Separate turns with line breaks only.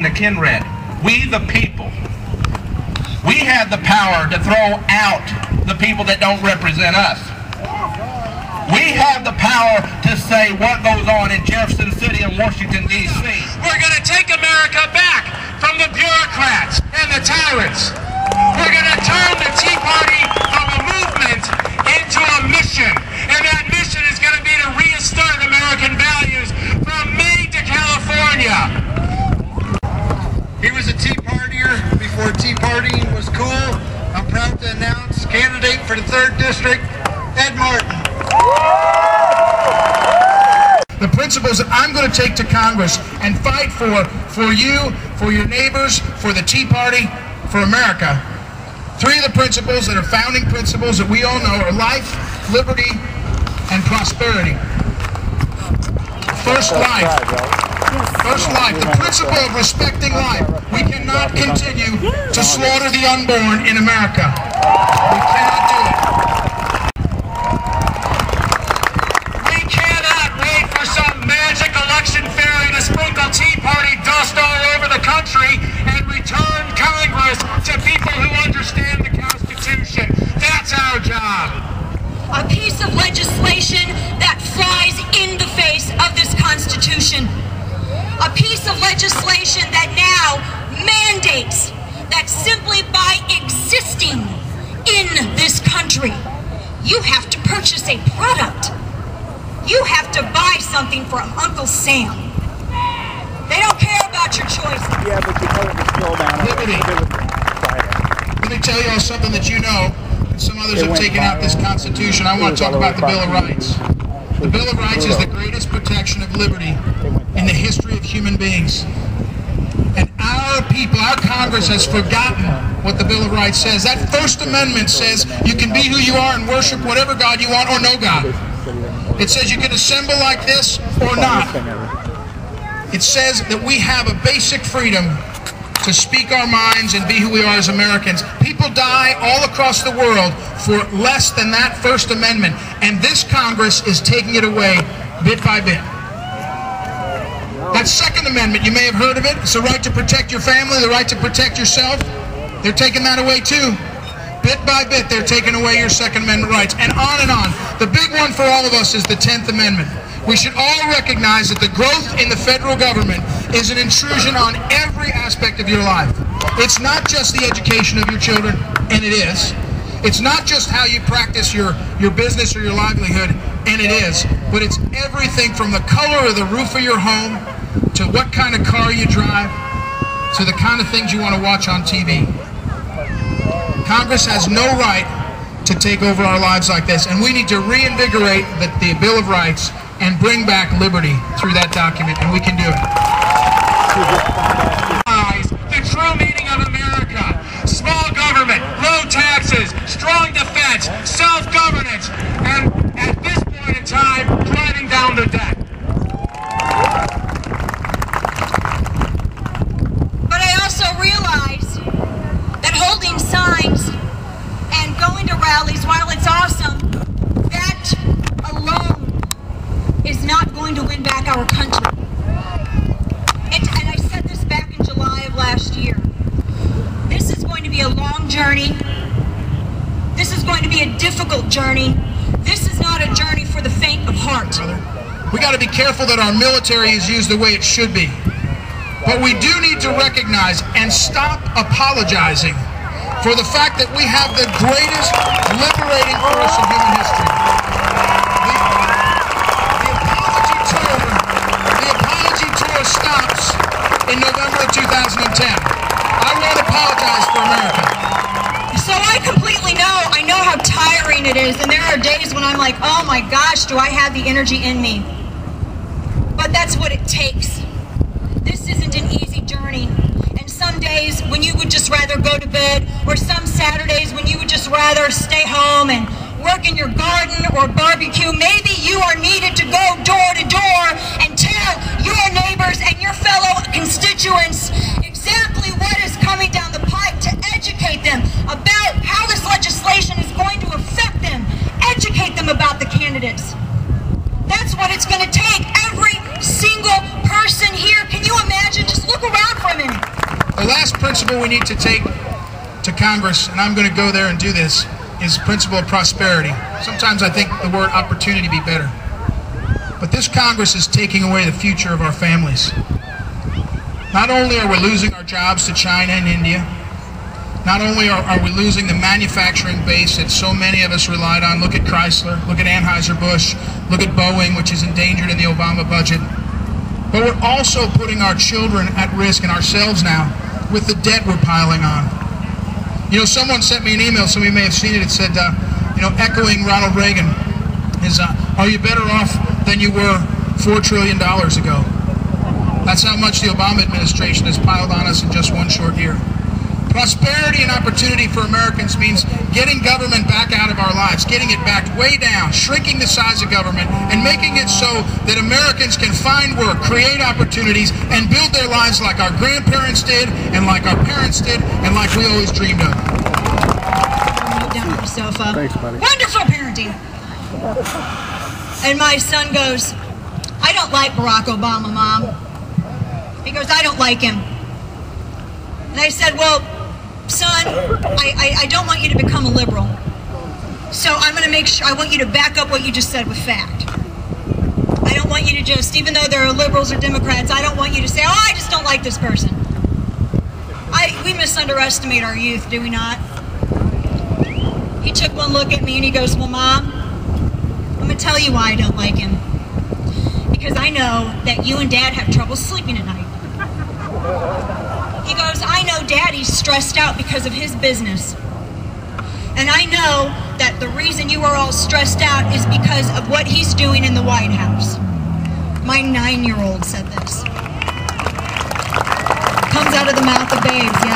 Kinred. We the people. We have the power to throw out the people that don't represent us. We have the power to say what goes on in Jefferson City and Washington, D.C. We're going to take America back from the bureaucrats and the tyrants. We're going to turn the Tea Party from a movement into a mission. And that mission is going to be to reinsert American values from Maine to California.
He was a Tea Partier before Tea Partying was cool. I'm proud to announce candidate for the 3rd District, Ed Martin.
The principles that I'm going to take to Congress and fight for you, for your neighbors, for the Tea Party, for America. 3 of the principles that are founding principles that we all know are life, liberty, and prosperity. First, life. First, life. The principle of respecting life. We cannot continue to slaughter the unborn in America. We cannot do it.
We cannot wait for some magic election fairy to sprinkle Tea Party dust all over the country and return Congress to people who understand the Constitution. That's our job.
A piece of legislation that flies in the face of this Constitution. A piece of legislation that now mandates that simply by existing in this country, you have to purchase a product. You have to buy something from Uncle Sam. They don't care about your choices.
Yeah, but you know it's still down.
Liberty. Let me tell you all something that you know. Some others have taken out this Constitution. I want to talk about the Bill of Rights. The Bill of Rights is the greatest protection of liberty in the history of human beings. And our people, our Congress has forgotten what the Bill of Rights says. That First Amendment says you can be who you are and worship whatever God you want or no God. It says you can assemble like this or not. It says that we have a basic freedom to speak our minds and be who we are as Americans. People die all across the world for less than that First Amendment, and this Congress is taking it away bit by bit. That Second Amendment, you may have heard of it. It's the right to protect your family, the right to protect yourself. They're taking that away too. Bit by bit, they're taking away your Second Amendment rights, and on and on. The big one for all of us is the 10th Amendment. We should all recognize that the growth in the federal government is an intrusion on every aspect of your life. It's not just the education of your children, and it is. It's not just how you practice your business or your livelihood, and it is. But it's everything from the color of the roof of your home, to what kind of car you drive, to the kind of things you want to watch on TV. Congress has no right to take over our lives like this, and we need to reinvigorate the Bill of Rights and bring back liberty through that document, and we can do it.
The true meaning of America: small government, low taxes, strong defense, self-governance, and at this point in time, driving down the debt.
But I also realize that holding signs and going to rallies, while it's awesome, that alone is not going to win back our country. And I said this back in July of last year. This is going to be a long journey. This is going to be a difficult journey. This is not a journey for the faint of heart.
We got to be careful that our military is used the way it should be. But we do need to recognize and stop apologizing for the fact that we have the greatest liberating force in human history. The apology tour stops in November of 2010. I won't apologize for America.
So I completely know, I know how tiring it is, and there are days when I'm like, oh my gosh, do I have the energy in me? But that's what it takes. This isn't an easy journey. And some days when you would just rather go to bed, or some Saturdays when you would just rather stay home and work in your garden or barbecue, maybe you are needed to go door to door and tell your neighbors and your fellow constituents exactly what is coming down the pipe, to educate them about how this legislation is going to affect them, educate them about the candidates. That's what it's going to take. Every single person here, can you imagine? Just look around for a minute.
principle we need to take to Congress, and I'm going to go there and do this, is principle of prosperity. Sometimes I think the word opportunity be better. But this Congress is taking away the future of our families. Not only are we losing our jobs to China and India, not only are we losing the manufacturing base that so many of us relied on. Look at Chrysler, look at Anheuser-Busch, look at Boeing, which is endangered in the Obama budget. But we're also putting our children at risk, and ourselves now, with the debt we're piling on. You know, someone sent me an email, some of you may have seen it, it said, echoing Ronald Reagan, are you better off than you were $4 trillion ago? That's how much the Obama administration has piled on us in just one short year. Prosperity and opportunity for Americans means getting government back out of our lives, getting it back way down, shrinking the size of government, and making it so that Americans can find work, create opportunities, and build their lives like our grandparents did, and like our parents did, and like we always dreamed of.
Down on the sofa.
Thanks, buddy.
Wonderful parenting. And my son goes, I don't like Barack Obama, Mom. He goes, I don't like him. And I said, well, son, I don't want you to become a liberal. So I'm going to make sure, I want you to back up what you just said with fact. I don't want you to just, even though there are liberals or Democrats, I don't want you to say, oh, I just don't like this person. We misunderestimate our youth, do we not? He took one look at me and he goes, well, Mom, I'm going to tell you why I don't like him. Because I know that you and Dad have trouble sleeping at night. He goes, I know Daddy's stressed out because of his business. And I know that the reason you are all stressed out is because of what he's doing in the White House. My 9-year-old said this. Comes out of the mouth of babes, yes?